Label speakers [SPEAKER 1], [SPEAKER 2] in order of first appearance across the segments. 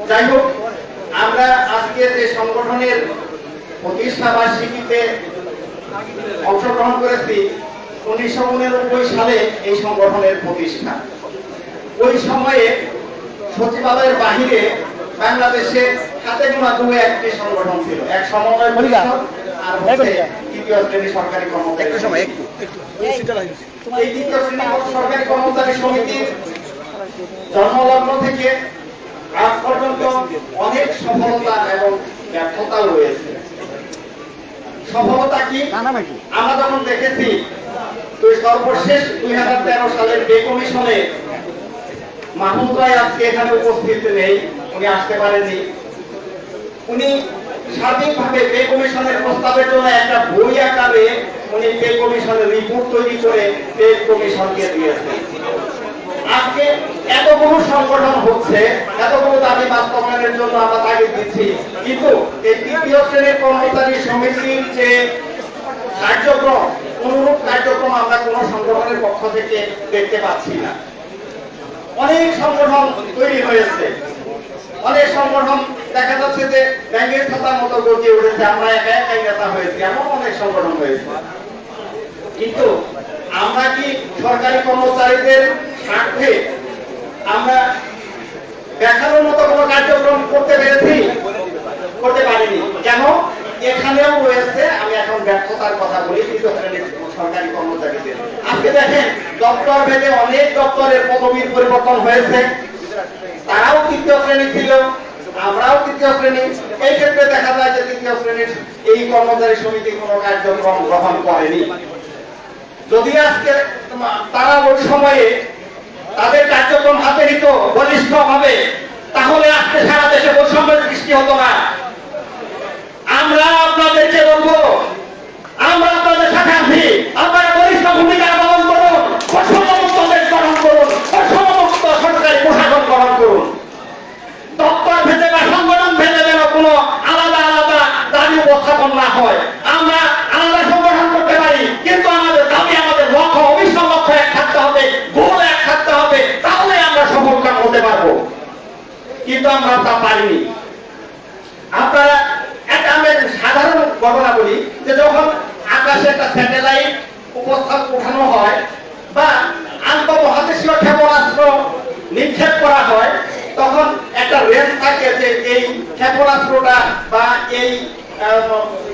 [SPEAKER 1] যাই হোক, আমরা আজকে যে সংগঠনের প্রতিষ্ঠা বার্ষিকীতে অংশগ্রহণ করেছি, 1989 সালে এই সংগঠনের প্রতিষ্ঠা। ওই সময়ে সচিবালয়ের বাহিরে বাংলাদেশে হাতে গোনা দু একটি সংগঠন ছিল, এক সমন্বয় পরিষদ আর তৃতীয় শ্রেণী সরকারি কর্মচারী সমিতি। এই তৃতীয় শ্রেণী সরকারি কর্মচারী সমিতির জন্মলগ্ন থেকে আজ পর্যন্ত অনেক সফলতা এবং ব্যর্থতাও রয়েছে। সফলতা কি? আমরা যখন দেখেছি সর্বশেষ 2013 সালের বে কমিশনে মাহমুদ রায় আজকে এখানে উপস্থিত নেই, উনি আসতে পারেননি। উনি সার্বিকভাবে বে কমিশনের প্রস্তাবের জন্য একটা বই আকারে উনি বে কমিশনের রিপোর্ট তৈরি করে বে কমিশনকে দিয়েছেন। আজকে এতগুলো সংগঠন হচ্ছে, এতগুলো দাবি বাস্তবায়নের জন্য আমরা তাগিদ দিচ্ছি, কিন্তু এই তৃতীয় শ্রেণীর কর্মচারী সমিতির যে কার্যক্রম, অনুরূপ কার্যক্রম আমরা কোন সংগঠনের পক্ষ থেকে দেখতে পাচ্ছি না। অনেক সংগঠন তৈরি হয়েছে, অনেক সংগঠন দেখা যাচ্ছে যে ব্যাংকের খাতার মতো গড়িয়ে উঠেছে, আমরা একা একাই নেতা হয়েছি, এমন অনেক সংগঠন হয়েছে। কিন্তু আমরা কি সরকারি কর্মচারীদের স্বার্থে আমরা দেখানোর মতো কোনো কার্যক্রম করতে পেরেছি? করতে পারিনি। কেন? এখানেও রয়েছে, আমি এখন ব্যর্থতার কথা বলি, তৃতীয় শ্রেণীর সরকারি কর্মচারীদের। আজকে দেখেন দপ্তর ভেদে অনেক দপ্তরের পদবীর পরিবর্তন হয়েছে, তারাও তৃতীয় শ্রেণী ছিল, আমরাও তৃতীয় শ্রেণী। এই ক্ষেত্রে দেখা যায় যে তৃতীয় শ্রেণীর এই কর্মচারী সমিতি কোনো কার্যক্রম গ্রহণ করেনি। যদি আজকে তারা ওই সময়ে তাদের কার্যক্রম হাতে নিত বলিষ্ঠ ভাবে, তাহলে আজকে সারা দেশে বৈষম্যের সৃষ্টি হতো না। আমরা আপনাদেরকে বলবো, আমরা আপনাদের সাথে আছি, আপনারা বলিষ্ঠ ভূমিকা পালন করুন, বৈষম্যমুক্ত দেশ গঠন করুন, বৈষম্যমুক্ত সরকারি প্রশাসন গঠন করুন। দপ্তর ভেদে বা সংগঠন ভেদে যেন কোনো আলাদা আলাদা দাবি উপস্থাপন না হয়। আমরা আলাদা সংগঠন করতে পারি, কিন্তু আমাদের দাবি, আমাদের লক্ষ্য, অবিশ্বাস লক্ষ্য এক থাকতে হবে, গোল এক থাকতে হবে, তাহলে আমরা সফলকাম হতে পারবো। কিন্তু আমরা তা পারিনি। আপনারা একটা আমি সাধারণ ঘটনা বলি, যে যখন আকাশে একটা স্যাটেলাইট উঠানো হয় বা আন্তঃমহাদেশীয় ক্ষেপণাস্ত্র নিক্ষেপ করা হয়, তখন একটা রেঞ্জ থাকে যে এই ক্ষেপণাস্ত্রটা বা এই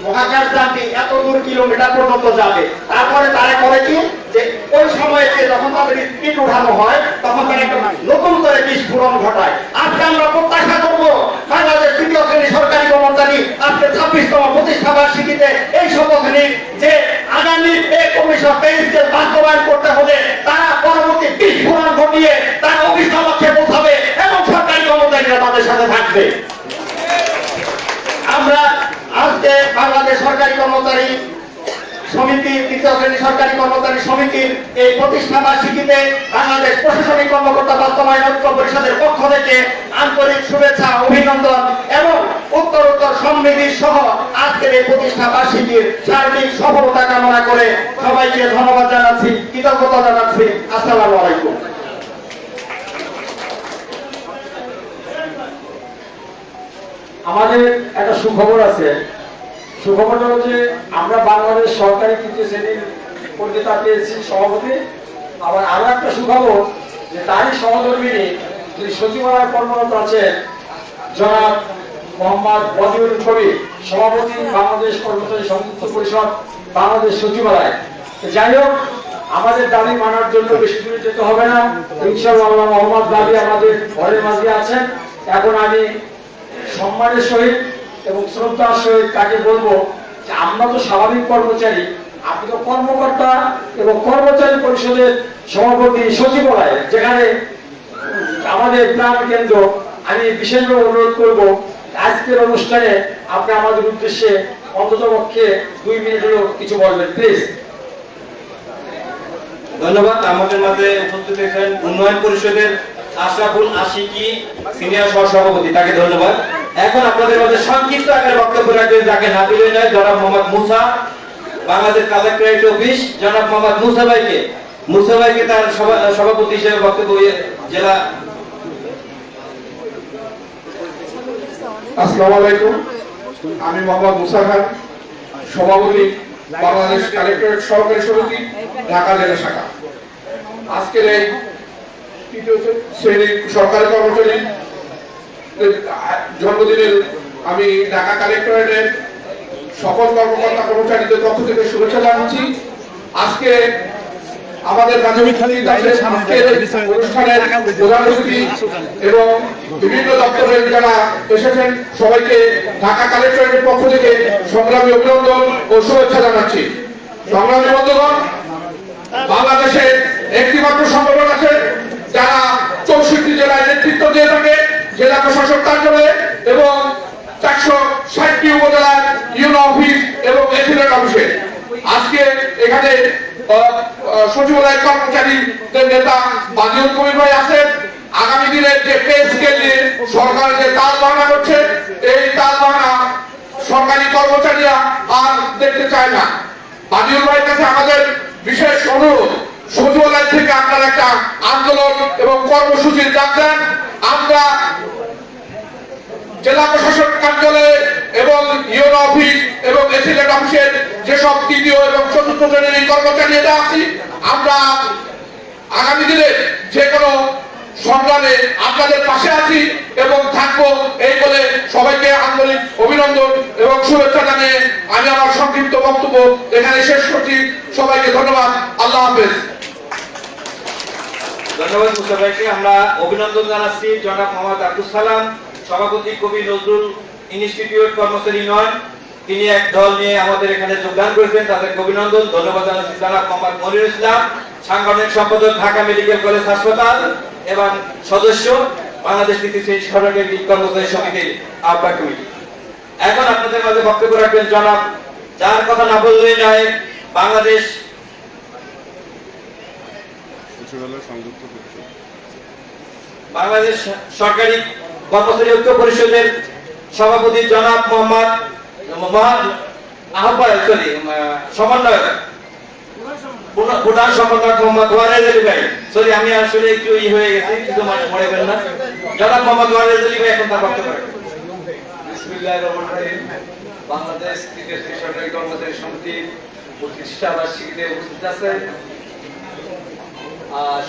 [SPEAKER 1] মহাকাশ যানটি এত দূর কিলোমিটার পর্যন্ত যাবে। তারপরে তারা করে কি, যে ওই সময়ে যখন তাদের স্পিড উঠানো হয়, তখন তারা একটা নতুন করে বিস্ফোরণ ঘটায়। আজকে আমরা প্রত্যাশা করবো বাংলাদেশ তৃতীয় শ্রেণী সরকারি কর্মচারী আজকে 26তম প্রতিষ্ঠা বার্ষিকীতে এই সংগঠনের যে আগামী পে কমিশন পে স্কেল বাস্তবায়ন করতে হবে, তারা পরবর্তী বিস্ফোরণ ঘটিয়ে তারা অভিষ্ট লক্ষ্যে পৌঁছাবে এবং সরকারি কর্মচারীরা তাদের সাথে থাকবে। আমরা আজকে বাংলাদেশ সরকারি কর্মচারী সমিতি, তৃতীয় শ্রেণী সরকারি কর্মচারী সমিতির এই প্রতিষ্ঠা বার্ষিকীতে বাংলাদেশ প্রশাসনিক কর্মকর্তা বাস্তবায়ন ঐক্য পরিষদের পক্ষ থেকে আন্তরিক শুভেচ্ছা, অভিনন্দন এবং উত্তরোত্তর সমৃদ্ধি সহ আজকের এই প্রতিষ্ঠা বার্ষিকীর সার্বিক সফলতা কামনা করে সবাইকে ধন্যবাদ জানাচ্ছি, কৃতজ্ঞতা জানাচ্ছি। আসসালামু আলাইকুম।
[SPEAKER 2] আমাদের একটা সুখবর আছে। সুখবরটা হচ্ছে আমরা বাংলাদেশ সরকারি তৃতীয় শ্রেণীর পরিচিতা পেয়েছি সভাপতি। আবার আরো একটা সুখবর, যে তারই সহধর্মিনী যিনি সচিবালয় কর্মরত আছেন জনাব মোহাম্মদ বদিউল কবির, সভাপতি বাংলাদেশ কর্মচারী সংযুক্ত পরিষদ বাংলাদেশ সচিবালয়। যাই হোক, আমাদের দাবি মানার জন্য বেশি দূরে যেতে হবে না, ইনশাআল্লাহ মোহাম্মদ দাবি আমাদের ঘরের মাঝে আছেন। এখন আমি সম্মানের সহিত এবং শ্রদ্ধার সহিত তাকে বলবো যে আমরা তো স্বাভাবিক কর্মচারী, আপনি তো কর্মকর্তা এবং কর্মচারী পরিষদের সভাপতি সচিবালয়, যেখানে আমাদের প্রাণ কেন্দ্র। আমি বিশেষভাবে অনুরোধ করব আজকের অনুষ্ঠানে আপনি আমাদের উদ্দেশ্যে অন্ততপক্ষে 2 মিনিট হলেও কিছু বলবেন, প্লিজ।
[SPEAKER 3] ধন্যবাদ। আমাদের মাঝে উপস্থিত হয়েছেন উন্নয়ন পরিষদের আশরাফুল আশিকি সিনিয়র সহসভাপতি, তাকে ধন্যবাদ। এখন আপনাদের মাঝে সংক্ষিপ্ত আকারে বক্তব্য রাখবেন, যাকে না দিলে নয়, জনাব মোহাম্মদ মুসা, বাংলাদেশ কালেক্টরেট অফিস, জনাব মোহাম্মদ মুসা ভাইকে তার সভাপতি হিসেবে বক্তব্য জেলা
[SPEAKER 4] আসসালামু আলাইকুম। আমি মোহাম্মদ মুসা খান, সভাপতি বাংলাদেশ কালেক্টরেট সহকারী সমিতি, ঢাকা জেলা শাখা। আজকের এই তৃতীয় শ্রেণীর সরকারি কর্মচারী জন্মদিনের আমি ঢাকা কালেক্টরেটের সকল কর্মকর্তা কর্মচারীদের পক্ষ থেকে শুভেচ্ছা জানাচ্ছি। আজকে আমাদের অনুষ্ঠানের প্রধান অতিথি এবং বিভিন্ন দপ্তরের যারা এসেছেন সবাইকে ঢাকা কালেক্টরেটের পক্ষ থেকে সংগ্রামী অভিনন্দন ও শুভেচ্ছা জানাচ্ছি। সংগ্রামী বন্ধুগণ, বাংলাদেশের একটিমাত্র সংগঠন আছে যারা 64 জেলায় নেতৃত্ব দিয়ে থাকে, জেলা প্রশাসক কার্যালয়ে এবং 460টি উপজেলার ইউনো অফিস এবং এফিলেট অফিসে। আজকে এখানে সচিবালয়ের কর্মচারীদের নেতা বাদিউল কবির ভাই আছেন। আগামী দিনের যে পে স্কেল নিয়ে সরকার যে তাল বাহানা করছে, এই তাল বাহানা সরকারি কর্মচারীরা আর দেখতে চায় না। বাদিউল ভাইয়ের কাছে আমাদের বিশেষ অনুরোধ, সচিবালয় থেকে আপনারা একটা আন্দোলন এবং কর্মসূচির ডাক দেন। আমরা জেলা প্রশাসক কার্যালয়ে এবং ইউনো অফিস এবং এফিলেট অফিসের যেসব তৃতীয় এবং চতুর্থ শ্রেণীর কর্মচারীরা আছি, আমরা আগামী দিনে যে কোনো সংগ্রামে আপনাদের পাশে আছি এবং থাকবো, এই বলে সবাইকে আন্তরিক অভিনন্দন এবং শুভেচ্ছা জানিয়ে আমি আমার সংক্ষিপ্ত বক্তব্য এখানে শেষ করছি। সবাইকে ধন্যবাদ। আল্লাহ হাফেজ।
[SPEAKER 3] ধন্যবাদ মুসা ভাইকে। আমরা অভিনন্দন জানাচ্ছি জনাব মোহাম্মদ আব্দুল সালাম, সভাপতি কবি নজরুল ইনস্টিটিউট কর্মচারী নয়, তিনি এক দল নিয়ে আমাদের এখানে যোগদান করেছেন, তাদেরকে অভিনন্দন। ধন্যবাদ জানাচ্ছি জনাব মোহাম্মদ মনিরুল ইসলাম, সাংগঠনিক সম্পাদক ঢাকা মেডিকেল কলেজ হাসপাতাল এবং সদস্য বাংলাদেশ সরকারি কর্মচারী সমিতির আহ্বায়ক কমিটি। এখন আপনাদের মাঝে বক্তব্য রাখবেন জনাব, যার কথা না বললেই নয়, বাংলাদেশ সরকারি কর্মচারী ঐক্য পরিষদের সভাপতি জনাব মোহাম্মদ সমন্বয়ক প্রধান সমন্বয়ক মোহাম্মদ ওয়ারেদ আলী ভাই। সরি, আমি আসলে একটু হয়ে গেছি, কিছু মনে করেন না। জনাব মোহাম্মদ ওয়ারেদ আলী ভাই এখন তার বক্তব্য রাখবেন।
[SPEAKER 2] বিসমিল্লাহির রহমানির রহিম। বাংলাদেশ তৃতীয় শ্রেণী সরকারি কর্মচারী সমিতির প্রতিষ্ঠা বার্ষিকীতে উপস্থিত আছেন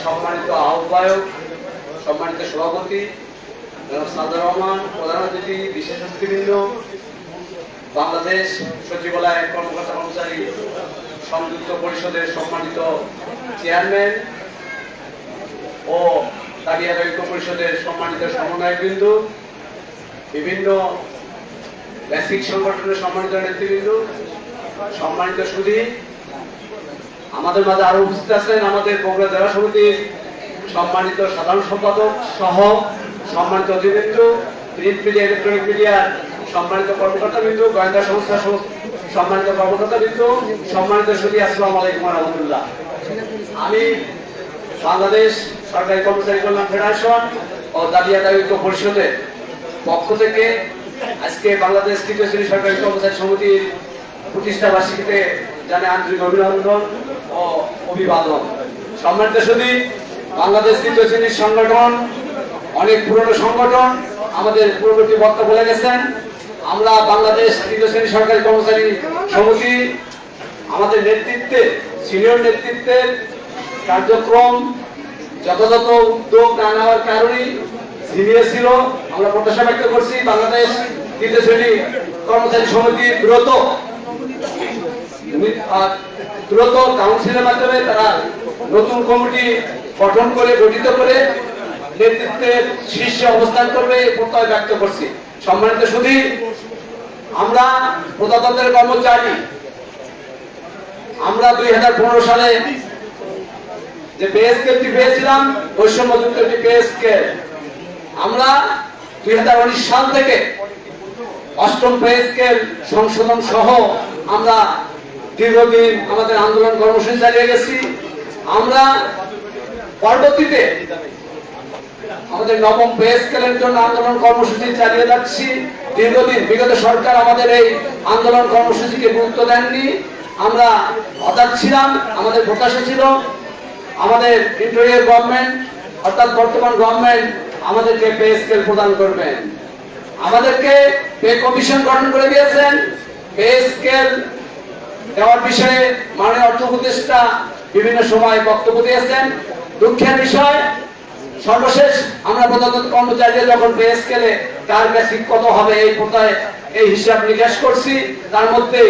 [SPEAKER 2] সম্মানিত আহ্বায়ক, সম্মানিত সভাপতি জনাব সাদর রহমান, প্রধান অতিথি, বিশেষ অতিথিবৃন্দ, বাংলাদেশ সচিবালয় কর্মকর্তা কর্মচারী সংযুক্ত পরিষদের সম্মানিত চেয়ারম্যান ও তালিয়ার ঐক্য পরিষদের সম্মানিত সমন্বয়কবৃন্দ, বিভিন্ন বেসিক সংগঠনের সম্মানিত নেতৃবৃন্দ, সম্মানিত সুধী, আমাদের মাঝে আরো উপস্থিত আছেন আমাদের বগুড়া জেলা সমিতির সম্মানিত সাধারণ সম্পাদক সহ সম্মানিত অতিথিবৃন্দ, প্রিন্ট মিডিয়া, ইলেকট্রনিক মিডিয়ার সম্মানিত কর্মকর্তাবৃন্দ, গোয়েন্দা সংস্থার সম্মানিত কর্মকর্তাবৃন্দ, সম্মানিত সুধী, আসসালামু আলাইকুম ওয়া রাহমাতুল্লাহ। আমি বাংলাদেশ সরকারি কর্মচারী কল্যাণ ফেডারেশন ও দাবিয়াদার ঐক্য পরিষদের পক্ষ থেকে আজকে বাংলাদেশ তৃতীয় শ্রেণী সরকারি কর্মচারী সমিতির প্রতিষ্ঠা বার্ষিকীতে জানাই আন্তরিক অভিনন্দন ও অভিবাদন। সম্মানিত সুধী, বাংলাদেশ তৃতীয় শ্রেণীর সংগঠন অনেক পুরনো সংগঠন, আমাদের পূর্ববর্তী বক্তা বলে গেছেন। আমরা বাংলাদেশ তৃতীয় শ্রেণী সরকারি কর্মচারী সমিতি আমাদের নেতৃত্বে, সিনিয়র নেতৃত্বের কার্যক্রম যথাযথ উদ্যোগ না নেওয়ার কারণেই সিনিয়র ছিল। আমরা প্রত্যাশা ব্যক্ত করছি বাংলাদেশ তৃতীয় শ্রেণী কর্মচারী সমিতি দ্রুত কাউন্সিলের মাধ্যমে তারা নতুন কমিটি গঠন করে গঠিত করে নেতৃত্বের শীর্ষে অবস্থান করবে প্রত্যয় ব্যক্ত করছি। সম্মানিত সুধী, আমরা প্রজাতন্ত্রের কর্মচারী, আমরা 2015 সালে যে পে স্কেলটি পেয়েছিলাম, বৈষম্যযুক্ত একটি পে স্কেল, আমরা 2019 সাল থেকে 8ম পে স্কেল সংশোধন সহ আমরা দীর্ঘদিন আমাদের আন্দোলন কর্মসূচি চালিয়ে গেছি। আমরা পরবর্তীতে আমাদের 9ম পে স্কেলের জন্য আন্দোলন কর্মসূচি চালিয়ে যাচ্ছি দীর্ঘদিন। বিগত সরকার আমাদের এই আন্দোলন কর্মসূচিকে গুরুত্ব দেননি, আমরা হতাশ ছিলাম। আমাদের প্রত্যাশা ছিল আমাদের ইন্টেরিয়র গভর্নমেন্ট অর্থাৎ বর্তমান গভর্নমেন্ট আমাদেরকে পে স্কেল প্রদান করবেন। আমাদেরকে পে কমিশন গঠন করে দিয়েছেন। পে স্কেল দেওয়ার বিষয়ে মাননীয় অর্থ উপদেষ্টা বিভিন্ন সময় বক্তব্য দিয়েছেন। দুঃখের বিষয়, সর্বশেষ আমরা প্রধানত কর্মচারীরা যখন পে স্কেলে তার বেসিক কত হবে এই কোথায় এই হিসাব নিকাশ করছি, তার মধ্যে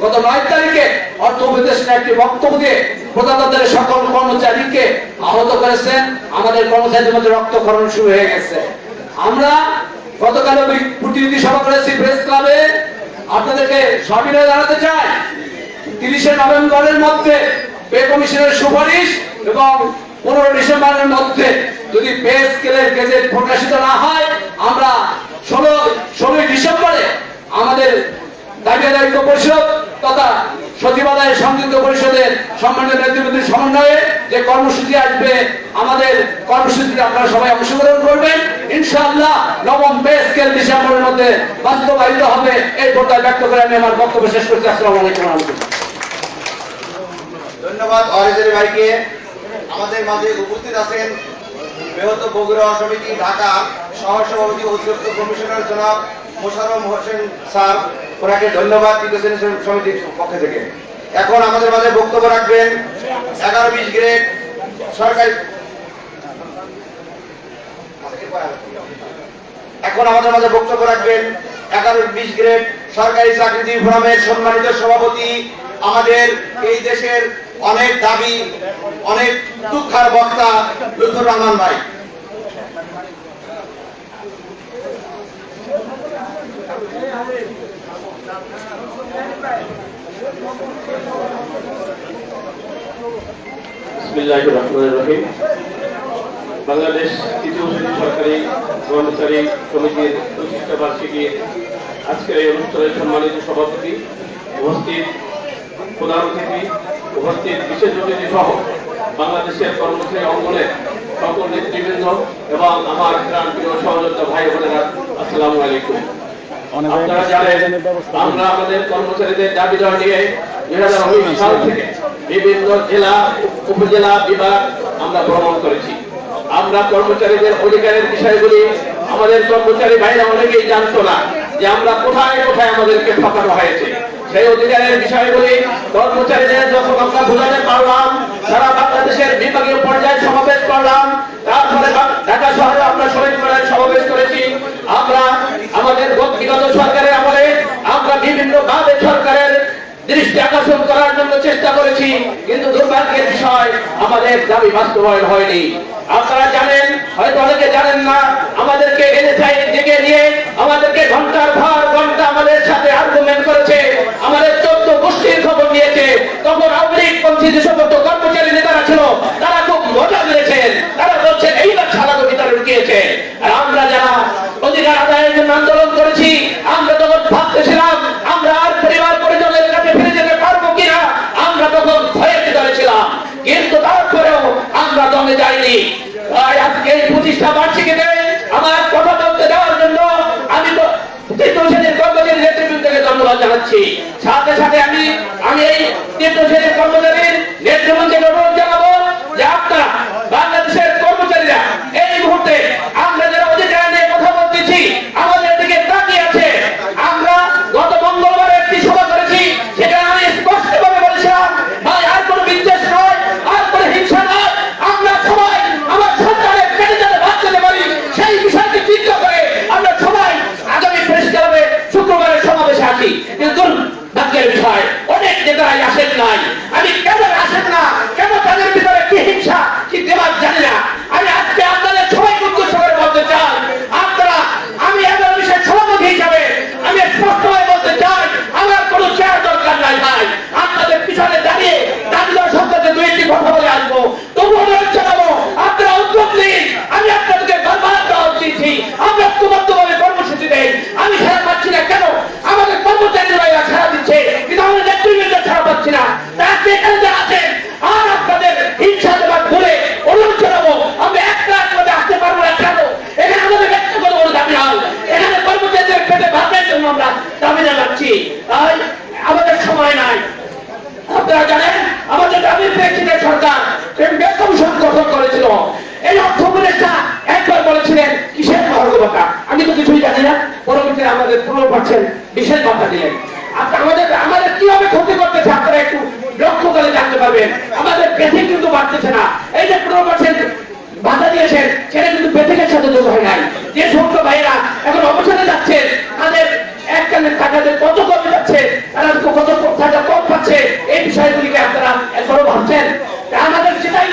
[SPEAKER 2] গত 9 তারিখে অর্থ উপদেষ্টা একটি বক্তব্য দিয়ে প্রধানমন্ত্রী সকল কর্মচারীকে আহত করেছেন। আমাদের কর্মচারীদের মধ্যে রক্তক্ষরণ শুরু হয়ে গেছে। আমরা গতকাল প্রতিনিধি সভা করেছি প্রেস ক্লাবে। আপনাদেরকে সবিনয় জানাতে চাই, 30শে নভেম্বরের মধ্যে পে কমিশনের সুপারিশ এবং 15 ডিসেম্বরের মধ্যে যদি পে স্কেলের গেজেট প্রকাশিত না হয়, আমরা 16 ডিসেম্বরে আমাদের দাবি আদায় পরিষদ তথা সচিবালয় সংযুক্ত পরিষদের সম্মানিত নেতৃবৃন্দের সমন্বয়ে যে কর্মসূচি আসবে, আমাদের কর্মসূচিতে আপনারা সবাই অংশগ্রহণ করবেন। ইনশাআল্লাহ নবম পে স্কেল ডিসেম্বরের মধ্যে বাস্তবায়িত হবে, এই প্রত্যয় ব্যক্ত করে আমি আমার বক্তব্য শেষ করছি। আসসালামু আলাইকুম ওয়া রাহমাতুল্লাহ।
[SPEAKER 1] ধন্যবাদ অরেজের ভাইকে। আমাদের মাঝে উপস্থিত আছেন বৃহত্তর বগুড়া সমিতি ঢাকা সহসভাপতি অতিরিক্ত কমিশনার জনাব মোশাররফ হোসেন স্যার, ওনাকে ধন্যবাদ দিতেছেন সমিতির পক্ষ থেকে। এখন আমাদের মাঝে বক্তব্য রাখবেন 11-20 গ্রেড সরকারি গ্রেড সরকারি চাকরিজীবী ফোরামের সম্মানিত সভাপতি, আমাদের এই দেশের অনেক দাবি অনেক দুঃখার বক্তা লুৎফর রহমান ভাই।
[SPEAKER 5] বিসমিল্লাহির রহমানির রহিম। বাংলাদেশ তৃতীয় শ্রেণী সরকারি কর্মচারী সমিতির প্রতিষ্ঠা বার্ষিকীর আজকের এই অনুষ্ঠানের সম্মানিত সভাপতি, উপস্থিত প্রধান অতিথি, উপস্থিত বিশেষ অতিথি সহ বাংলাদেশের কর্মচারী অঙ্গনের সকল নেতৃবৃন্দ এবং আমার প্রাণপ্রিয় সহযোদ্ধা ভাই বোনেরা, আসসালামু আলাইকুম। আপনারা জানেন আমরা আমাদের কর্মচারীদের দাবি দেওয়া নিয়ে 2019 সাল থেকে বিভিন্ন জেলা উপজেলা বিভাগ আমরা ভ্রমণ করেছি। আমরা কর্মচারীদের অধিকারের বিষয়গুলি আমাদের কর্মচারী ভাইরা অনেকেই জানতো না যে আমরা কোথায় কোথায় আমাদেরকে ঠকানো হয়েছে। সেই অধিকারের বিষয়গুলি কর্মচারীদের যখন আমরা বোঝাতে পারলাম, সারা বাংলাদেশের বিভাগীয় পর্যায়ে সমাবেশ করলাম, তারপরে ঢাকা শহরে আমরা শহীদ সমাবেশ করেছি। আমরা আমাদের বিগত সরকারের আমলে আমরা বিভিন্ন ভাবে সরকারের দৃষ্টি আকর্ষণ করার জন্য চেষ্টা করেছি, কিন্তু দুর্ভাগ্যের বিষয় আমাদের দাবি বাস্তবায়ন হয়নি। আপনারা জানেন, হয়তো অনেকে জানেন না, আমাদেরকে এনএসআই ডেকে নিয়ে আমাদেরকে ঘন্টার পর ঘন্টা আমাদের সাথে আর্গুমেন্ট করেছে, আমাদের 14 গোষ্ঠীর খবর নিয়েছে। তখন আওয়ামী লীগ পন্থী যে সমস্ত কর্মচারী নেতারা ছিল তারা খুব মজা মেরেছেন, তারা বলছেন এইবার ছাড়ানো ভিতরে ঢুকিয়েছে। আর আমরা যারা অধিকার আদায়ের জন্য আন্দোলন করেছি, আমরা তখন ভাবতেছিলাম আমরা আর পরিবার পরিজনের কাছে ফিরে যেতে পারবো কিনা, আমরা তখন ভয়ের ভিতরে ছিলাম, কিন্তু তারপরেও আমরা দমে যাইনি। আজকে এই প্রতিষ্ঠা বার্ষিকীতে আমার কথা বলতে দেওয়ার জন্য আমি তো তৃতীয় শ্রেণীর কর্মচারী নেতৃবৃন্দকে ধন্যবাদ জানাচ্ছি। সাথে সাথে আমি এই তৃতীয় শ্রেণীর কর্মচারীর নেতৃবৃন্দকে অনুরোধ জানাবো যে আপনারা বাংলাদেশের কর্মচারীরা এই মুহূর্তে আমরা যারা অধিকার নিয়ে কথা বলতেছি আমাদের দিকে তাকিয়ে আছে। আমরা গত মঙ্গলবার একটি সভা করেছি, সেখানে আমি স্পষ্টভাবে বলেছিলাম ভাই আর কোনো বিদ্বেষ নয়, আর কোনো হিংসা নয়, আমরা সবাই আমার সন্তানের পেটে যাতে বাদ দিতে পারি সেই বিষয়টি চিন্তা করে আমরা সবাই আগামী প্রেস ক্লাবে শুক্রবারের সমাবেশে আসি। কিন্তু দুর্ভাগ্যের বিষয় অনেক নেতারাই আসেন নাই। আমি কেন আসেন না, কেন তাদের ভিতরে কি হিংসা কি দেওয়ার জানি না। আমি আজকে আপনাদের সবাইকে উদ্দেশ্য করে বলতে চাই, আপনারা আমি এমন বিষয়ের সভাপতি হিসাবে আমি স্পষ্টভাবে বলতে চাই আমার কোনো চেয়ার দরকার নাই ভাই। আপনাদের পিছনে দাঁড়িয়ে দাঁড়িয়ে সম্পর্কে 2-1টি কথা বলে আসবো, তবু অনুরোধ জানাবো আপনারা উদ্যোগ নিন। আমি আপনাদেরকে বারবার দাওয়াত দিয়েছি, আমরা ঐক্যবদ্ধভাবে কর্মসূচি দেই। আমি সারা পাচ্ছি না কেন, আমাদের কর্মচারীরা সারা দিচ্ছে কিন্তু আমাদের নেতৃবৃন্দ সারা পাচ্ছি না। তারা এখানে যারা আছেন আর আপনাদের হিংসা দেওয়ার ভুলে অনুরোধ জানাবো আমরা একটা মধ্যে আসতে পারবো না কেন, এখানে আমাদের ব্যক্তিগত কোনো দাবি নয়, এখানে কর্মচারীদের পেটে ভাতের জন্য আমরা দাবি জানাচ্ছি। তাই আমাদের সময় নাই। আপনারা জানেন আমাদের দাবির প্রেক্ষিতে সরকার কমিশন গঠন করেছিল। এই অর্থ উপদেষ্টা একবার বলেছিলেন কিসের মহর্গবতা, আমি তো কিছুই
[SPEAKER 6] দিলেন, পরবর্তীতে আমাদের 15% বিশেষ ভাতা দিলেন। আমাদের কিভাবে ক্ষতি করতেছে আপনারা একটু লক্ষ্য করে জানতে পারবেন। আমাদের বেতন কিন্তু বাড়তেছে না। এই যে 15% ভাতা দিয়েছেন সেটা কিন্তু বেতনের সাথে যোগ হয় নাই। যে সমস্ত ভাইয়েরা এখন অবসরে যাচ্ছে তাদের এককালীন টাকাতে কত কমে যাচ্ছে, তারা কত টাকা কম পাচ্ছে, এই বিষয়গুলিকে আপনারা এখনো ভাবছেন? আমাদের সেটাই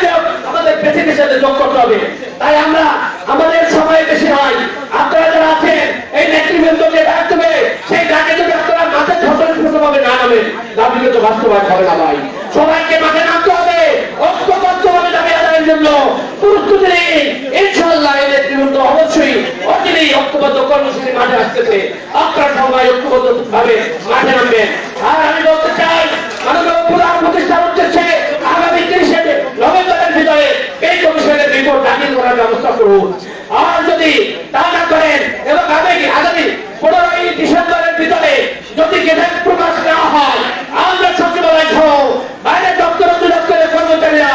[SPEAKER 6] আমাদের বেতনের সাথে যোগ করতে হবে। তাই আমরা আমাদের সময় বেশি নয়, আপনারা যারা আছেন এই নেতৃবৃন্দকে ডাক দেবে, সেই ডাকে যদি আপনারা মাঠে ভাবে না নামেন, দাবি কিন্তু বাস্তবায়ন হবে না ভাই। সবাইকে মাঠে নামতে হবে, ঐক্যবদ্ধ হবে দাবি আদায়ের জন্য। প্রস্তুতি নেই, ইনশাআল্লাহ এই নেতৃবৃন্দ অবশ্যই অচিরেই ঐক্যবদ্ধ কর্মসূচি মাঠে আসতেছে। আপনারা সবাই ঐক্যবদ্ধ ভাবে মাঠে নামবেন। আর আমি বলতে চাই, মাননীয় পুরাণ প্রতিষ্ঠার উদ্দেশ্যে আগামী 30 নভেম্বরের ভিতরে এই কমিশনের রিপোর্ট দাখিল করার ব্যবস্থা করুন। আর যদি তা না করেন এবং আগামী 15 ডিসেম্বরের ভিতরে যদি গেজেট প্রকাশ নেওয়া হয়, আমরা সচিবালয় সহ বাইরের দপ্তর দপ্তরের কর্মচারীরা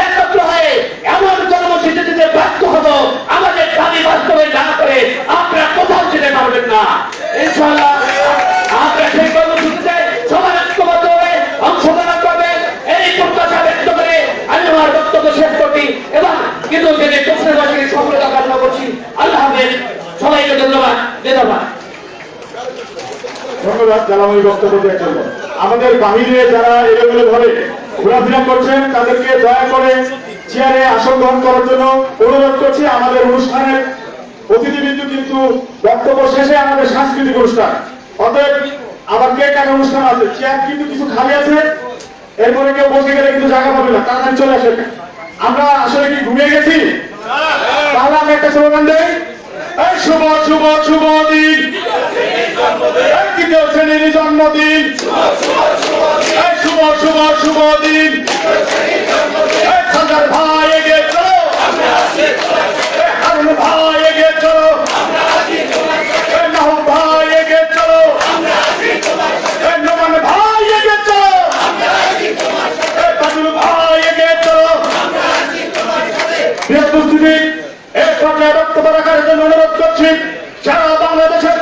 [SPEAKER 6] একত্র হয়ে এমন কর্মসূচি দিতে বাধ্য হবো, আমাদের দাবি বাস্তবায়ন না করে আপনারা কোথাও যেতে পারবেন না। ইনশাআল্লাহ আপনারা সেই কর্মসূচিতে সবাই ঐক্যবদ্ধ হয়ে অংশগ্রহণ করবেন, এই প্রত্যাশা ব্যক্ত করে আমি আমার বক্তব্য শেষ করছি এবং কিন্তু যদি প্রশ্নবাসীকে সফলতা কামনা করছি। আল্লাহ হাফেজ, সবাইকে ধন্যবাদ।
[SPEAKER 7] ধন্যবাদ জানাবো বক্তব্য দেওয়ার জন্য। আমাদের বাহিরে যারা এলোমেলো ভাবে ঘোরাফেরা করছেন তাদেরকে দয়া করে চেয়ারে আসন গ্রহণ করার জন্য অনুরোধ করছি। আমাদের অনুষ্ঠানের অতিথিবৃন্দ কিন্তু বক্তব্য শেষে আমাদের সাংস্কৃতিক অনুষ্ঠান, অতএব আবার কেক কাটার অনুষ্ঠান আছে, চেয়ার কিন্তু কিছু খালি আছে, এরপরে কেউ বসে গেলে কিন্তু জায়গা পাবে না, তাড়াতাড়ি চলে আসেন। আমরা আসলে কি ঘুমিয়ে গেছি? তাহলে আমি একটা স্লোগান দেই, এই শুভ শুভ শুভ দিন, তৃতীয় শ্রেণীর জন্মদিন, এই শুভ শুভ শুভ দিন, সাজার ভাই এগিয়ে চলো, হারুন ভাই এগিয়ে চলো, মাহবুব ভাই এগিয়ে চলো, নোমান ভাই এগিয়ে চলো, বাদুল ভাই এগিয়ে চলো। উপস্থিতি এক পর্যায়ে বক্তব্য রাখার জন্য অনুরোধ করছি। সারা বাংলাদেশের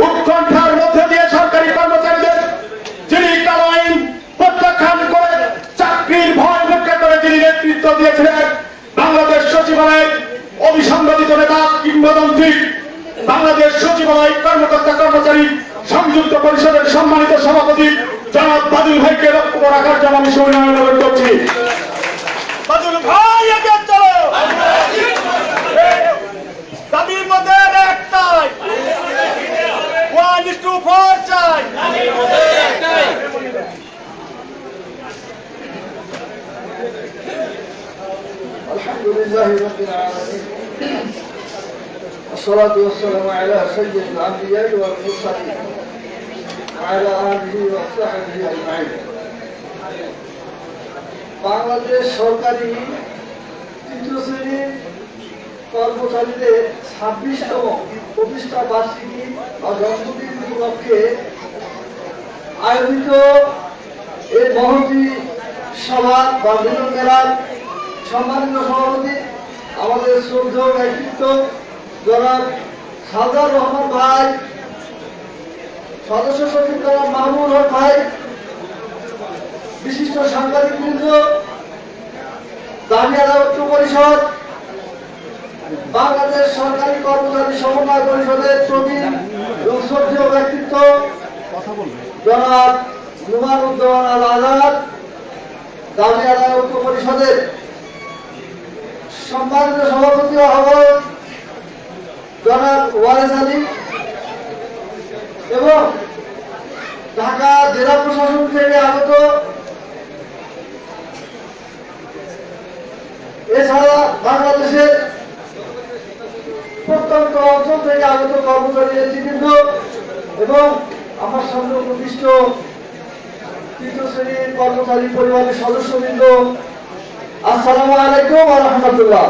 [SPEAKER 7] উৎকণ্ঠার মধ্যে দিয়ে সরকারি কর্মচারীদের যিনি কালো আইন প্রত্যাখ্যান করে চাকরির ভয় উপেক্ষা করে যিনি নেতৃত্ব দিয়েছিলেন, বাংলাদেশ সচিবালয়ের অবিসংবাদিত নেতা কিংবদন্তি, বাংলাদেশ সচিবালয় কর্মকর্তা কর্মচারী সংযুক্ত পরিষদের সম্মানিত সভাপতি জনাব বাদুল ভাইকে বক্তব্য রাখার জন্য আমি সবিনয় অনুরোধ করছি। বাদুল ভাই এগিয়ে চলো, দাবির মধ্যে একটাই, 1:4 চাই।
[SPEAKER 8] আলহামদুলিল্লাহ রাব্বিল আলামিন, والصلاة والسلام على سيد الأنبياء والمرسلين وعلى آله وصحبه أجمعين। বাংলাদেশ সরকারি তৃতীয় শ্রেণীর কর্মচারীদের 26তম প্রতিষ্ঠা বার্ষিকী ও জন্মদিন উপলক্ষে আয়োজিত এই মহতী সভা বা মিলন মেলার সম্মানিত সভাপতি আমাদের শ্রদ্ধেয় ব্যক্তিত্ব জনাব সালদার রহমান ভাই, সদস্য সচিব জনাব মাহবুবুল হক ভাই, বিশিষ্ট সাংবাদিকবৃন্দ, দাবি আদায় ঐক্য পরিষদ, বাংলাদেশ সরকারি কর্মচারী সমন্বয় পরিষদের প্রবীণ এবং শ্রদ্ধেয় ব্যক্তিত্ব জনাব নুমানুদ্দৌলা আল আজাদ, দাবি আদায় ঐক্য পরিষদের সম্মানিত সভাপতি ও আহ্বায়ক জনাব ওয়ারেস আলী এবং ঢাকা জেলা প্রশাসন থেকে আগত, এছাড়া বাংলাদেশের প্রত্যন্ত অঞ্চল থেকে আগত কর্মচারী নেতৃবৃন্দ এবং আমার সামনে উপবিষ্ট তৃতীয় শ্রেণীর কর্মচারী পরিবারের সদস্যবৃন্দ, আসসালামু আলাইকুম ওয়া রাহমাতুল্লাহ।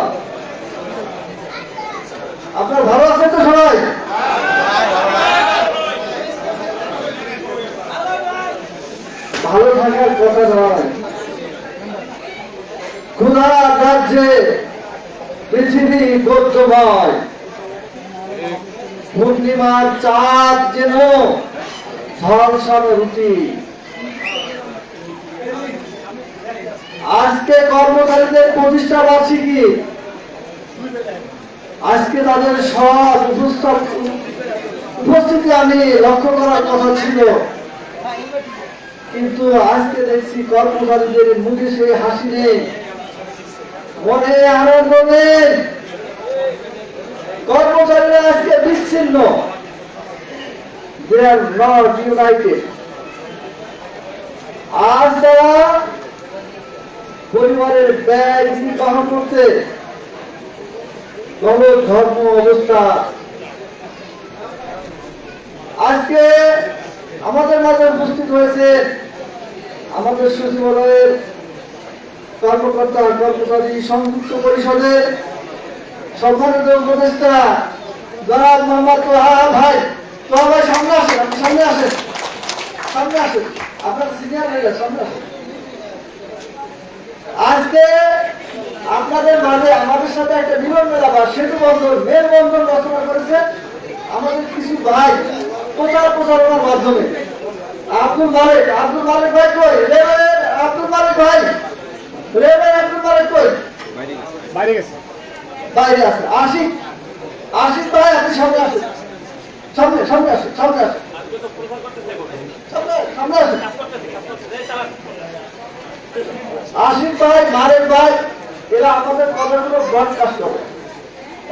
[SPEAKER 8] আপনারা ভালো আছেন তো সবাই? ভালো থাকার কথা নয়, ক্ষুধার রাজ্যে পৃথিবী বৌদ্ধময়, পূর্ণিমার চাঁদ যেন ঝলসানো রুটি। আজকে কর্মচারীদের প্রতিষ্ঠা বার্ষিকী, আজকে তাদের সব উপস্থিতি আমি লক্ষ্য করার কথা ছিল, কিন্তু আজকে দেখছি কর্মচারীদের মুখে সেই হাসি নেই, মনে আনন্দ নেই। কর্মচারীরা আজকে বিচ্ছিন্ন, they are not united। আজ তারা পরিবারের ব্যয় নির্বাহ করতে দল ধর্ম অবস্থা। আজকে আমাদের মাঝে উপস্থিত হয়েছে আমাদের সচিবালয়ের কর্মকর্তা কর্মচারী সংযুক্ত পরিষদের সম্মানিত উপদেষ্টা জনাব মোহাম্মদ তোহা ভাই। তোহা ভাই সামনে আসেন, আপনি সামনে আসেন, সামনে আসেন, আপনার সিনিয়র হয়ে গেছে, সামনে আসেন। আজকে আপনাদের মাঝে আমাদের সাথে একটা মিলন মেলা বা সেতু বন্ধন মেলবন্ধন রচনা করেছে আমাদের কিছু ভাই প্রচারণার মাধ্যমে। আব্দুল মালিক ভাই কই? আব্দুল মালিক ভাই, আব্দুল মালিক কই? বাইরে গেছে, বাইরে আছে। আশিক ভাই, আপনি সামনে আসেন, সামনে আসেন, সামনে আসেন, সামনে আসেন। আশিক ভাই, মালিক ভাই, এরা আমাদের কথাগুলো ব্রডকাস্ট করে।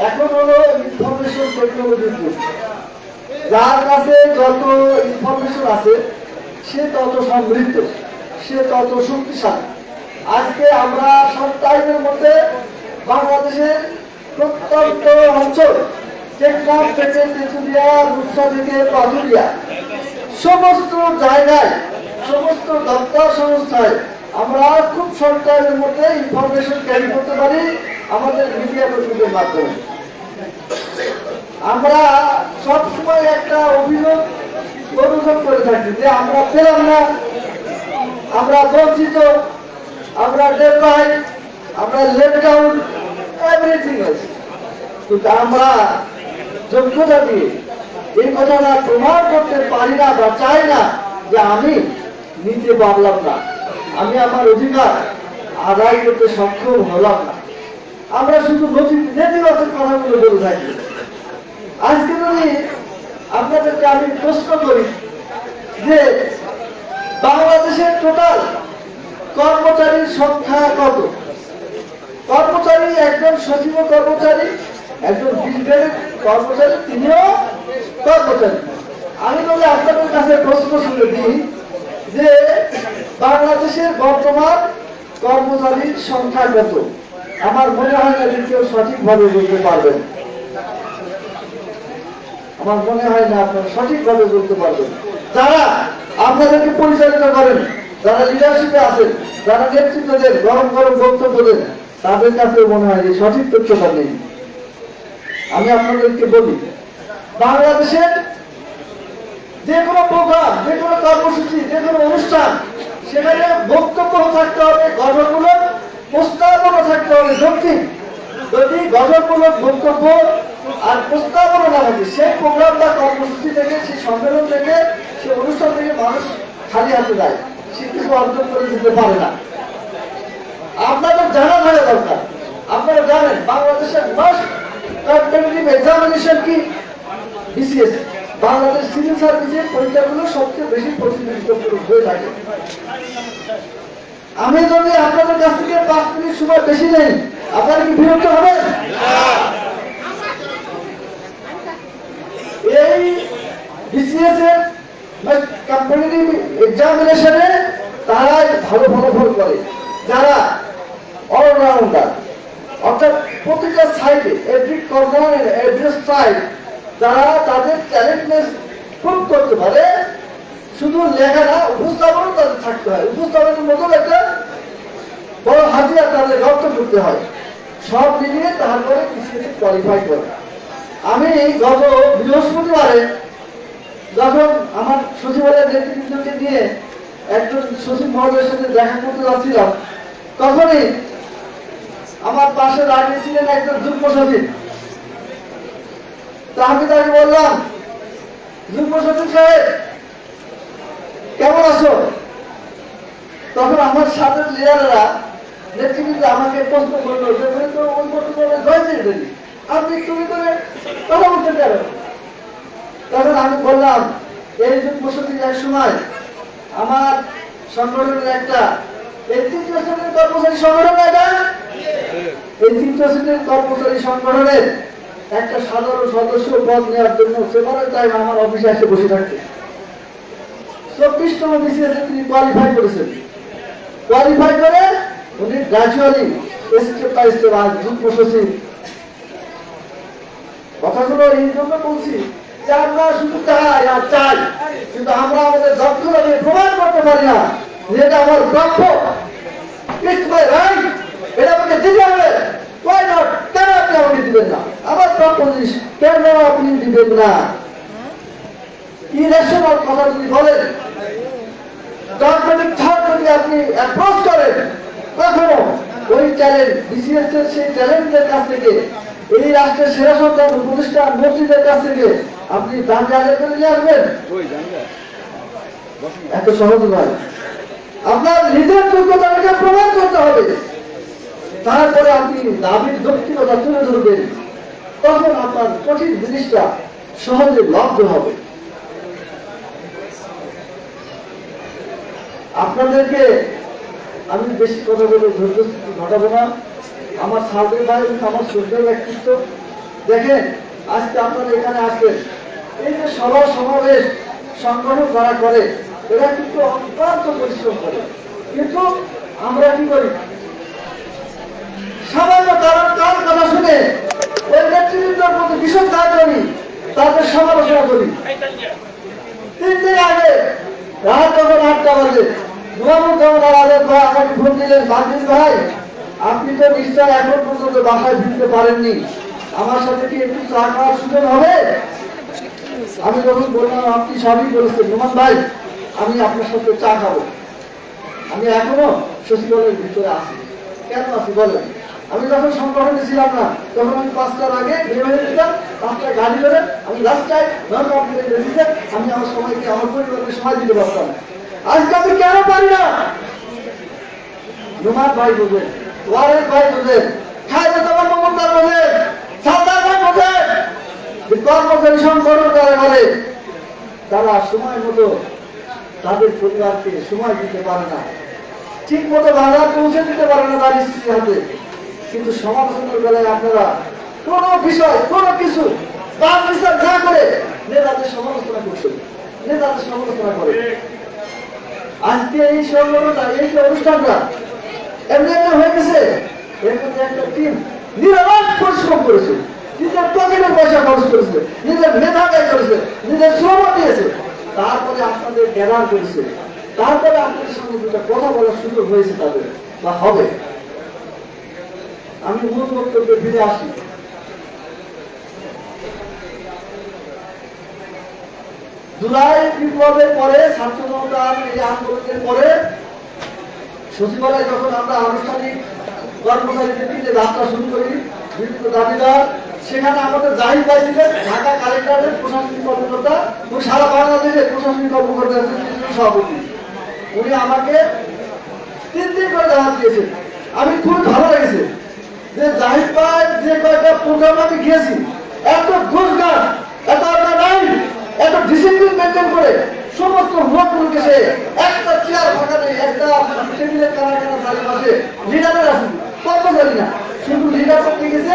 [SPEAKER 8] এখন হলো ইনফরমেশন টেকনোলজির যুগ। যার কাছে যত ইনফরমেশন আছে সে তত সমৃদ্ধ, সে তত শক্তিশালী। আজকে আমরা সব টাইমের মধ্যে বাংলাদেশের প্রত্যন্ত অঞ্চল, টেকনাফ থেকে তেঁতুলিয়া, রূপসা থেকে পাথুরিয়া, সমস্ত জায়গায়, সমস্ত দপ্তর সংস্থায় আমরা খুব শর্ট টাইমের মধ্যে ইনফরমেশন ক্যারি করতে পারি আমাদের মিডিয়া কর্মীদের মাধ্যমে। আমরা সবসময় একটা অভিযোগ করে থাকি যে আমরা পেলাম না, আমরা বঞ্চিত, আমরা ডেডলাইন, আমরা লেট ডাউন, এভরিথিং আছে। কিন্তু আমরা যোগ্যতা দিয়ে এই কথাটা প্রমাণ করতে পারি না বা চাই না যে আমি নিতে পারলাম না, আমি আমার অধিকার আদায় করতে সক্ষম হলাম না। আমরা শুধু নেতিবাচক কথাগুলো বলে থাকি। আজকে যদি আপনাদেরকে আমি প্রশ্ন করি যে বাংলাদেশের টোটাল কর্মচারীর সংখ্যা কত? কর্মচারী, একজন সচিব কর্মচারী, একজন বিজ্ঞানী কর্মচারী, তিনিও কর্মচারী। আমি যদি আপনাদের কাছে প্রশ্ন শুনে দিই যে বাংলাদেশের বর্তমান কর্মচারীর সংখ্যা কত, আমার মনে হয় না যে কেউ সঠিকভাবে বলতে পারবেন। আমার মনে হয় না আপনারা সঠিকভাবে বলতে পারবেন। যারা আপনাদেরকে পরিচালিত করেন, যারা লিডারশিপে আছেন, যারা নেতৃত্ব দেন, গরম গরম বক্তব্য দেন, তাদের কাছে মনে হয় যে সঠিক তথ্যটা নেই। আমি আপনাদেরকে বলি, বাংলাদেশের যে কোনো প্রোগ্রাম, যে কোনো কর্মসূচি, যে কোনো অনুষ্ঠান, সেখানে বক্তব্য থাকতে হবে গঠনমূলক, প্রস্তাবনা থাকতে হবে যৌক্তিক। যদি গঠনমূলক বক্তব্য আর প্রস্তাবনা না থাকে, সেই প্রোগ্রাম বা কর্মসূচি থেকে, সেই সম্মেলন থেকে, সেই অনুষ্ঠান থেকে মানুষ খালি হাতে যায়, সে কিছু অর্জন করে দিতে পারে না। আপনাদের জানা থাকা দরকার। আপনারা জানেন বাংলাদেশের মোস্ট কম্পিটিটিভ এক্সামিনেশন কি? বিসিএস। বাংলাদেশ সিভিল সার্ভিসের পরীক্ষাগুলো সবচেয়ে বেশি প্রতিযোগিতামূলক হয়ে থাকে। আমি যদি আপনাদের কাছ থেকে 5 মিনিট সময় বেশি নেই, আপনারা কি বিরক্ত হবেন? এই বিসিএস এর কম্পিটিটিভ এক্সামিনেশনে তারা ভালো ফলাফল করে যারা অলরাউন্ডার, অর্থাৎ প্রতিটা সাইডে, এভরি কর্নার, এভরি সাইড, যারা তাদের ট্যালেন্টনেস প্রুভ করতে পারে। শুধু লেখা না, উপস্থাপনও তাদের থাকতে হয়। উপস্থাপনের মতো একটা বড় হাতিয়ার তাদের রপ্ত করতে হয়। সব মিলিয়ে তারপরে বিসিএস কোয়ালিফাই করে। আমি গত বৃহস্পতিবারে যখন আমার সচিবালয়ের নেতৃবৃন্দকে নিয়ে একজন সচিব মহোদয়ের সাথে দেখা করতে যাচ্ছিলাম, তখনই আমার পাশে দাঁড়িয়ে ছিলেন একজন যুগ্ম সচিব। তা আমি তাকে বললাম, যুগ্ম সচিব সাহেব কেমন আছো? তখন আমার সাথে লিডাররা নেতৃবৃন্দ আমাকে প্রশ্ন করলো যে তো ওই প্রশ্ন হয়েছে আপনি তুমি করে কথা বলতে কেন? তখন আমি বললাম, এই যুগ্ম সচিব এক সময় আমার সংগঠনের একটা এই তৃতীয় শ্রেণীর কর্মচারী সংগঠন, এই তৃতীয় শ্রেণীর কর্মচারী সংগঠনের একটা সাধারণ সদস্য পদ নেওয়ার জন্য সেপারেট টাইম আমার অফিসে এসে বসে থাকতে 24তম বিসিএসে তিনি কোয়ালিফাই করেছেন। কোয়ালিফাই করে উনি গ্রাজুয়ালি স্টেপ বাই স্টেপ আজ যুগ্ম সচিব। কথাগুলো এই জন্য বলছি যে আমরা শুধু চাই আর চাই, কিন্তু আমরা আমাদের দক্ষতা দিয়ে প্রমাণ করতে পারি না যে এটা আমার প্রাপ্য, এটা আমাকে দিতে হবে। কেন আপনি আমাকে দিবেন না? আমার প্রাপ্য জিনিস কেন আপনি দিবেন না? ইরেশনাল কথা যদি বলেন, ডগমেটিক থট যদি আপনি অ্যাপ্রোচ করেন, কখনো ওই ট্যালেন্ট বিসিএস এর সেই ট্যালেন্টের কাছ থেকে, এই রাষ্ট্রের সেরা সন্তান উপদেষ্টা মন্ত্রীদের কাছ থেকে আপনি দাবি আদায় করে নিয়ে আসবেন? এত সহজ নয়। আপনার নিজের যোগ্যতাকে প্রমাণ করতে হবে, তারপরে আপনি দাবির যৌক্তিকতা তুলে ধরবেন, তখন আপনার কঠিন জিনিসটা সহজে লব্ধ হবে। আপনাদেরকে আমি বেশি কথা বলে ধৈর্য ঘটাবো না। আমার সাউদের ভাই আমার শ্রদ্ধার ব্যক্তিত্ব, দেখেন আজকে আপনারা এখানে আসবেন, এই যে সভা সমাবেশ সংগঠন যারা করে এরা কিন্তু অত্যন্ত পরিশ্রম করে, কিন্তু আমরা কি করি? সামান্য কার কথা শুনে ওই নেতৃবৃন্দের প্রতি ভীষণ দায় করি, তাদের সমালোচনা করি। 3 দিন আগে রাত যখন 8টা বাজে আমাকে ফোন দিলেন, বাকির ভাই আপনি তো নিশ্চয় এখন পর্যন্ত বাসায় ফিরতে পারেননি, আমার সাথে কি একটু চা খাওয়ার সুযোগ হবে? আমি যখন বললাম আপনি সবই বলেছেন নোমান ভাই, আমি আপনার সাথে চা খাবো, আমি এখনো সচিবালয়ের ভিতরে আছি। কেন আছি বলেন? আমি যখন সংগঠনে ছিলাম না তখন আমি 5টার আগে বের হয়ে যেতাম, 5টায় গাড়ি করে আমি রাস্তায় আমি আমার সবাইকে আমার পরিবারকে সময় দিতে পারতাম। আজকে আমি কেন পারি না? নোমান ভাই বোঝেন, ওয়ারেন ভাই বোঝেন, খায়দা তোমার মমতার বোঝেন, সালদার ভাই বোঝেন, কর্মচারী সংগঠন যারা করে তারা সময় মতো তাদের পরিবারকে সময় দিতে পারে না, ঠিক মতো বাজার পৌঁছে দিতে পারে না তার স্ত্রীর হাতে। কিন্তু সমালোচনার বেলায় আপনারা কোনো বিষয় কোনো কিছু তার বিচার না করে নেতাদের সমালোচনা করছেন, নেতাদের সমালোচনা করে। আজকে এই সংগঠনটা, এই যে অনুষ্ঠানটা এমনি হয়ে গেছে, এর মধ্যে একটা টিম নিরলস পরিশ্রম করেছে, নিজের পকেটের পয়সা খরচ করেছে, নিজের মেধা ব্যয় করেছে, নিজের শ্রম দিয়েছে, তারপরে আপনাদের গ্যাদার করেছে, তারপরে আপনাদের সঙ্গে দুটা কথা বলার সুযোগ হয়েছে তাদের বা হবে। আমি মূল বক্তব্যে ফিরে আসি। জুলাই বিপ্লবের পরে, ছাত্র জনতার এই আন্দোলনের পরে সচিবালয় যখন আমরা আনুষ্ঠানিক কর্মচারীদের নিয়ে যাত্রা শুরু করি, বিভিন্ন দাবিদার, সেখানে আমাদের জাহিদ ভাই ছিলেন ঢাকা কালেক্টরের প্রশাসনিক কর্মকর্তা এবং সারা বাংলাদেশের প্রশাসনিক কর্মকর্তা সভাপতি। উনি আমাকে 3 দিন করে দাওয়াত দিয়েছেন। আমি খুব ভালো লেগেছে যে জাহিদ ভাই যে কয়েকটা প্রোগ্রাম আমি গিয়েছি, এত ঘোষগাছ, এত অর্গানাইজ, এত ডিসিপ্লিন মেনটেন করে সমস্ত লোকগুলোকে সে একটা চেয়ার ফাঁকা নেই, একটা টেবিলের কানা চারিপাশে লিডারের আছে, কর্মচারী না, শুধু লিডার করতে গেছে,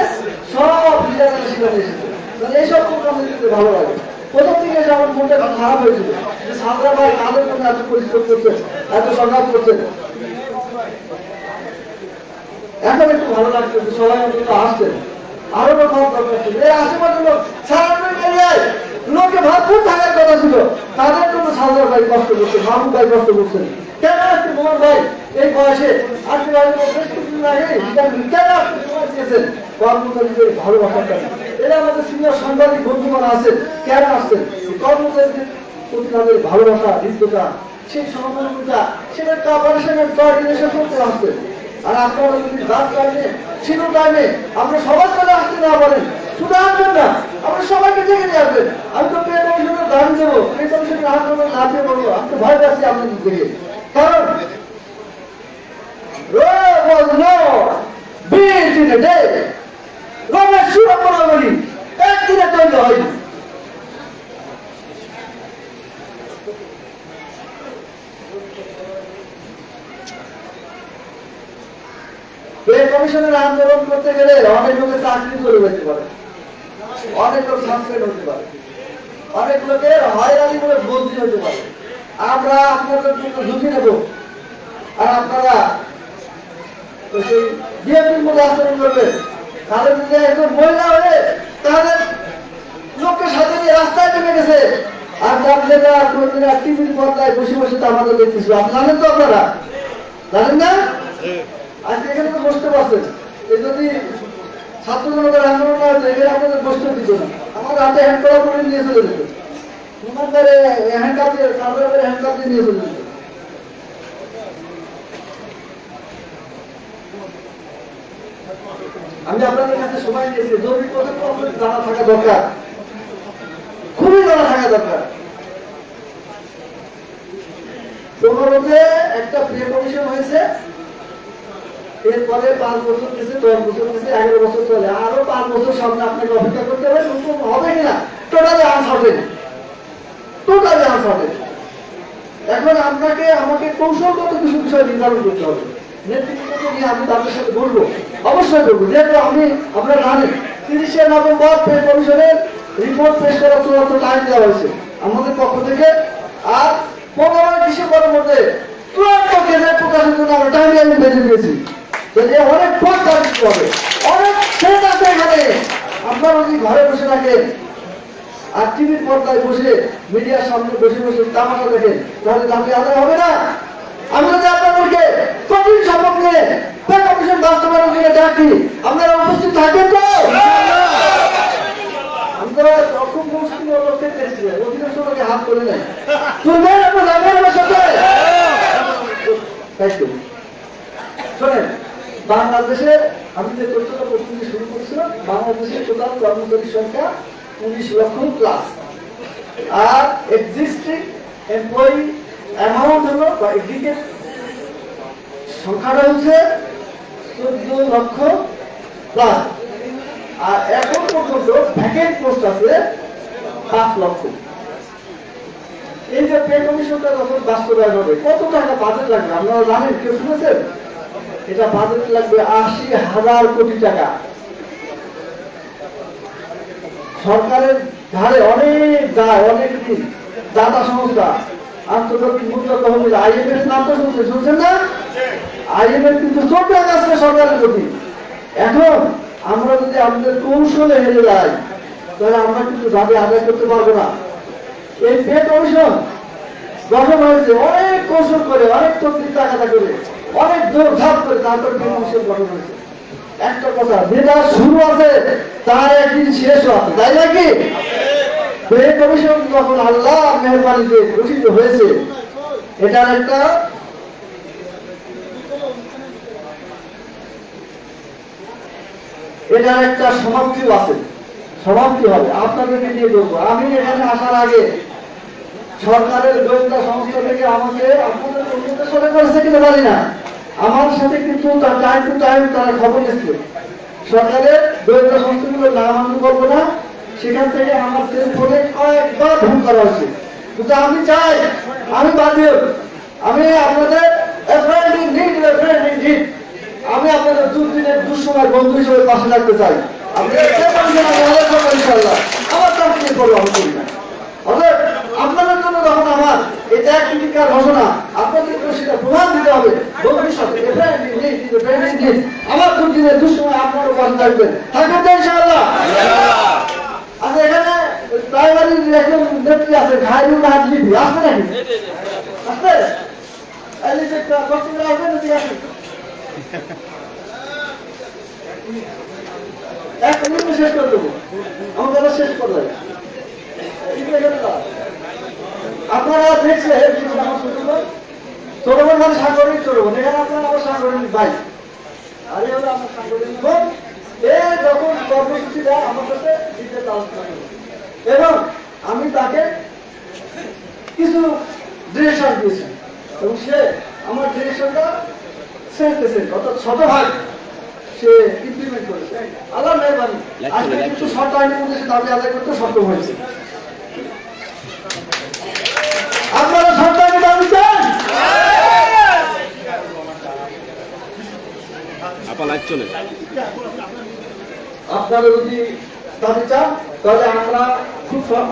[SPEAKER 8] সব লিডারের সেখানে এসেছে। এইসব প্রোগ্রাম দেখতে ভালো লাগে। প্রথম দিকে এসে আমার মনটা একটু খারাপ হয়েছিল যে ছাত্ররা ভাই কাদের জন্য এত পরিশ্রম করছেন, এত সংগ্রাম করছেন। এখন একটু ভালো লাগছে যে সবাই অন্তত আসছেন, আরো খাওয়ার দরকার ছিল। এই আশেপাশে লোক সারাদিন এরিয়ায় লোকে ভরপুর থাকার কথা ছিল, তাদের জন্য সালদার ভাই কষ্ট করছেন, মাহবুব ভাই কষ্ট করছেন। কেন আসছে মোহন ভাই এই বয়সে আজকে কেন আসতে সময় দিয়েছেন? কর্মচারীদের ভালোবাসার কাছে এরা আমাদের সিনিয়র সাংবাদিক বন্ধুরা আছেন, কেন আসছেন? কর্মচারীদের প্রতি তাদের ভালোবাসা, হৃদ্যতা, সেই সহমর্মিতা, সেটা কর্পোরেশনের কোঅর্ডিনেশন করতে আসছেন। আর আপনারা যদি রাত টাইমে, ছিল টাইমে আপনি সবার চলে আসতে না পারেন, শুধু আসবেন না, আমরা সবাইকে ডেকে নিয়ে আসবেন। আমি তো পে কমিশনের দাবি দেবো, পে কমিশনের আন্দোলন লাফিয়ে পড়বো। আমি তো ভয় পাচ্ছি আপনাদের দিকে, কারণ Rome was not built in a day. রোমের সুরক্ষণাবলী একদিনে তৈরি হয়নি। পে কমিশনের আন্দোলন করতে গেলে অনেক লোকের চাকরি চলে যেতে পারে, অনেক লোক সাসপেন্ড হতে পারে, অনেক লোকের হয়রানি করে বদলি হতে পারে। আমরা আপনাদের জন্য ঝুঁকি নেব, আর আপনারা সেই বিএনপির মধ্যে আচরণ করবেন। তাদের যদি একজন মহিলা হয়ে তাদের লোককে সাথে নিয়ে রাস্তায় নেমে গেছে, আর আপনারা প্রতিদিন টিভির পর্দায় বসে বসে তো আমাদের দেখতেছিল। আপনি জানেন তো, আপনারা জানেন না? আজকে এখানে তো বসতে পারছেন, এই যদি ছাত্র জনতার আন্দোলন না হতো এখানে আপনাদের বসতে দিত না। আমার হাতে হ্যান্ড করা করে নিয়ে চলে যেত, ওনাদের হ্যান্ড কাপ দিয়ে হ্যান্ড কাপ দিয়ে নিয়ে চলে যেত। আমি আপনাদের কাছে সময় নিয়েছি, জরুরি পদক্ষেপ আপনাদের জানা থাকা দরকার, খুবই জানা থাকা দরকার। 15-তে একটা পে কমিশন হয়েছে, এরপরে 5 বছর গেছে, 10 বছর গেছে, 11 বছর চলে, আরো 5 বছর সামনে আপনাকে অপেক্ষা করতে হবে। নতুন হবে কিনা টোটালি আনসার্টেন, টোটালি আনসার্টেন। এখন আপনাকে আমাকে কৌশলগত কিছু বিষয় নির্ধারণ করতে হবে। নেতৃত্বকে নিয়ে আমি তাদের সাথে বলবো, অবশ্যই বলবো। যেহেতু আপনারা জানেন 30শে নভেম্বর পে কমিশনের রিপোর্ট পেশ করার চূড়ান্ত টাইম দেওয়া হয়েছে আমাদের পক্ষ থেকে, আর 15 ডিসেম্বরের মধ্যে চূড়ান্ত গেজেট প্রকাশের জন্য আমরা টাইম লাইন বেঁধে দিয়েছি। অনেক পথ দিতে হবে, অনেক সেট আছে এখানে। আপনারা যদি ঘরে বসে থাকেন আর টিভির পর্দায় বসে মিডিয়ার সামনে বসে বসে তামাশা দেখেন, তাহলে দাবি আদায় হবে না। আমি যদি আপনাদেরকে কঠিন শপথ নিয়ে পে কমিশন বাস্তবায়নের জন্য ডাকি, আপনারা উপস্থিত থাকেন তো? আপনারা খুব মুশকিল লোককে দেখছিলেন, অধিকাংশ লোকে হাত করে নেয়, তুলবেন আপনার যাবেন আমার সাথে। শোনেন, বাংলাদেশে আমি যে তথ্যটা প্রতিদিন শুরু করেছিলাম, বাংলাদেশের টোটাল কর্মচারীর সংখ্যা 19 লক্ষ প্লাস, আর এক্সিস্টিং এমপ্লয়ি অ্যামাউন্ট হলো বা এগ্রিগেট সংখ্যাটা হচ্ছে 14 লক্ষ প্লাস, আর এখন পর্যন্ত ভ্যাকেন্ট পোস্ট আছে 5 লক্ষ। এই যে পে কমিশনটা যখন বাস্তবায়ন হবে কত টাকা বাজেট লাগবে আপনারা জানেন? কেউ শুনেছেন? এটা বাজেট লাগবে 80,000 কোটি টাকা। সরকারের ধারে অনেক দায়, অনেক দিন দাতা সংস্থা, আন্তর্জাতিক মুদ্রা তহবিল, IMF নাম তো শুনছেন না? IMF কিন্তু চোখ রাখছে সরকারের প্রতি। এখন আমরা যদি আমাদের কৌশলে হেরে যাই তাহলে আমরা কিন্তু দাবি আদায় করতে পারবো না। এই পে কমিশন গঠন হয়েছে অনেক কৌশল করে, অনেক তকলিফ টাকাটা করে, অনেক দৌড়ঝাঁপ করে, তারপরে পে কমিশন গঠন হয়েছে। একটা কথা, যেটা শুরু আছে তার একদিন শেষও আছে, তাই নাকি? পে কমিশন যখন আল্লাহ মেহরবানিতে গঠিত হয়েছে, এটার একটা সমাপ্তিও আছে, সমাপ্তি হবে। আপনাদেরকে নিয়ে বলবো, আমি এখানে আসার আগে সরকারের গোয়েন্দা সংস্থা থেকে আমাকে আপনাদের অনুমতি করে করেছে কিনা জানি না, আমার সাথে কিন্তু টাইম টু টাইম তারা খবর দিচ্ছে। সরকারের গোয়েন্দা সংস্থাগুলোর নাম আমি বলবো না, সেখান থেকে আমার সেল ফোনে কয়েকবার ফোন করা হচ্ছে। কিন্তু আমি চাই, আমি বাধ্য, আমি আপনাদের আমি আপনাদের দুদিনের দুঃসময় বন্ধু হিসেবে পাশে থাকতে চাই। আপনাদের জন্য যখন আমার এটা একটিকার ঘোষণা, আপনাদেরকে সেটা প্রমাণ দিতে হবে ভবিষ্যতে। আমার দুদিনের দুঃসময় আপনারও পাশে থাকবেন, থাকবেন তো ইনশাআল্লাহ? আচ্ছা, এখানে প্রাইমারি একজন নেত্রী আছে, ঘায়রুল নাহার লিপি, আসবে নাকি? আসবে? এক মিনিট শেষ করে দেবো, আমার কথা শেষ করে দেবো। আপনারা দেখছেন চলবেন মানে সাংগঠনিক চলবেন, এখানে আপনারা আমার সাংগঠনিক ভাই, আরে হলো আমার সাংগঠনিক এ যখন কর্মসূচি দেয় আমার সাথে ডিটেল আলোচনা করে এবং আমি তাকে কিছু ডিরেকশন দিয়েছি এবং সে আমার ডিরেকশনটা সেন্ট অর্থাৎ শতভাগ সে ইমপ্লিমেন্ট করেছে। আল্লাহ মেহরবানি আজকে কিন্তু শর্ট টাইমের মধ্যে সে দাবি আদায় করতে সক্ষম হয়েছে। আপনারা শর্ট টাইমে দাবি চান? আপনারা যদি দাবি চান তাহলে আমরা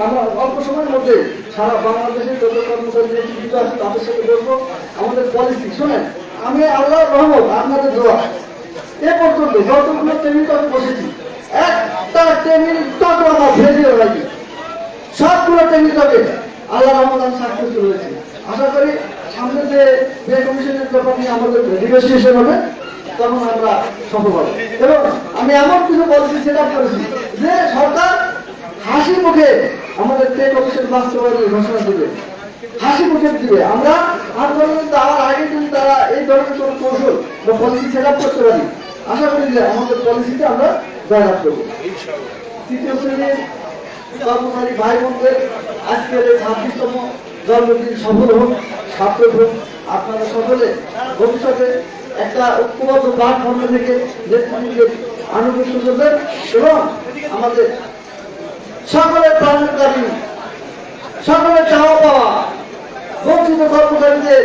[SPEAKER 8] আমরা অল্প সময়ের মধ্যে সারা বাংলাদেশের যত কর্মচারী নেতৃত্ব আছে তাদের সাথে বলবো আমাদের পলিসি শোনেন। আমি আল্লাহর রহমত আপনাদের দোয়া এ পর্যন্ত যতগুলো টেবিল টকে বসেছি একটা টেবিল টক আমার ভেজিয়ে লাগি সবগুলো টেবিল টকে আল্লাহর রহমত আমি সাকসেসফুল হয়েছি। আশা করি সামনে যে কমিশনের ব্যাপার নিয়ে আমাদের নেগোসিয়েশন হবে তখন আমরা সফল হব এবং আমি এমন কিছু পলিসি সেট আপ করেছি যে সরকার হাসি মুখে আমাদের পে কমিশন বাস্তবায়নের ঘোষণা দেবে, হাসি মুখে দিবে। আমরা আন্দোলন দেওয়ার আগে যদি তারা এই ধরনের কোনো কৌশল বা পলিসি সেট আপ করতে পারি আশা করি যে আমাদের পলিসিতে আমরা জয়লাভ করবো। তৃতীয় শ্রেণীর কর্মচারী ভাই বোনদের আজকের এই 26তম জন্মদিন সফল হোক, সার্থক হোক। আপনারা সকলে ভবিষ্যতে একটা ঐক্যবদ্ধ প্ল্যাটফর্মে থেকে নেতৃত্বকে আনুগত্য করবেন এবং আমাদের সকলের প্রাণের দাবি, সকলের চাওয়া পাওয়া, বঞ্চিত কর্মচারীদের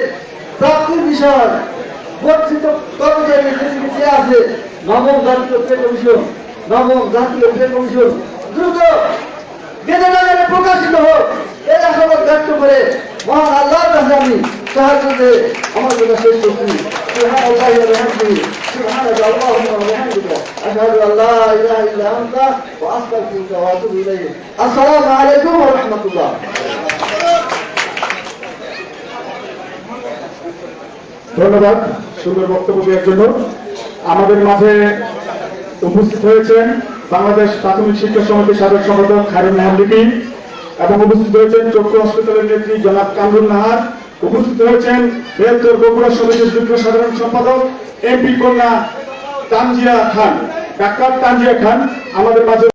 [SPEAKER 8] প্রাপ্তির বিষয়, বঞ্চিত কর্মচারীদের যেদিকে চেয়ে আছে নবম জাতীয় পে কমিশন, নবম জাতীয় পে কমিশন দ্রুত গেজেটারে প্রকাশিত হোক এই আশাবাদ ব্যক্ত করে মহান আল্লাহর কাছে আমি সাহায্য দিয়ে আমার কথা শেষ করছি। সুবহানাল্লাহি ওয়া বিহামদিহি সুবহানাল্লাহি ওয়া বিহামদিহি আশহাদু আল্লা ইলাহা ইল্লা আনতা ওয়া আস্তাগফিরুকা ওয়া আতুবু ইলাইক। আসসালামু আলাইকুম ওয়া রাহমাতুল্লাহ।
[SPEAKER 7] ধন্যবাদ সুন্দর বক্তব্য দেওয়ার জন্য। আমাদের মাঝে উপস্থিত হয়েছেন বাংলাদেশ প্রাথমিক শিক্ষা সমিতির সাবেক সম্পাদক খায়রুল মোহাম্মদ লিপি এবং উপস্থিত হয়েছেন চক্ষু হসপিটালের নেত্রী জনাব কামরুল নাহার, উপস্থিত হয়েছেন বৃহত্তর বগুড়া সমিতির যুগ্ম সাধারণ সম্পাদক এমপি কন্যা তানজিয়া খান, ডাক্তার তানজিয়া খান আমাদের মাঝে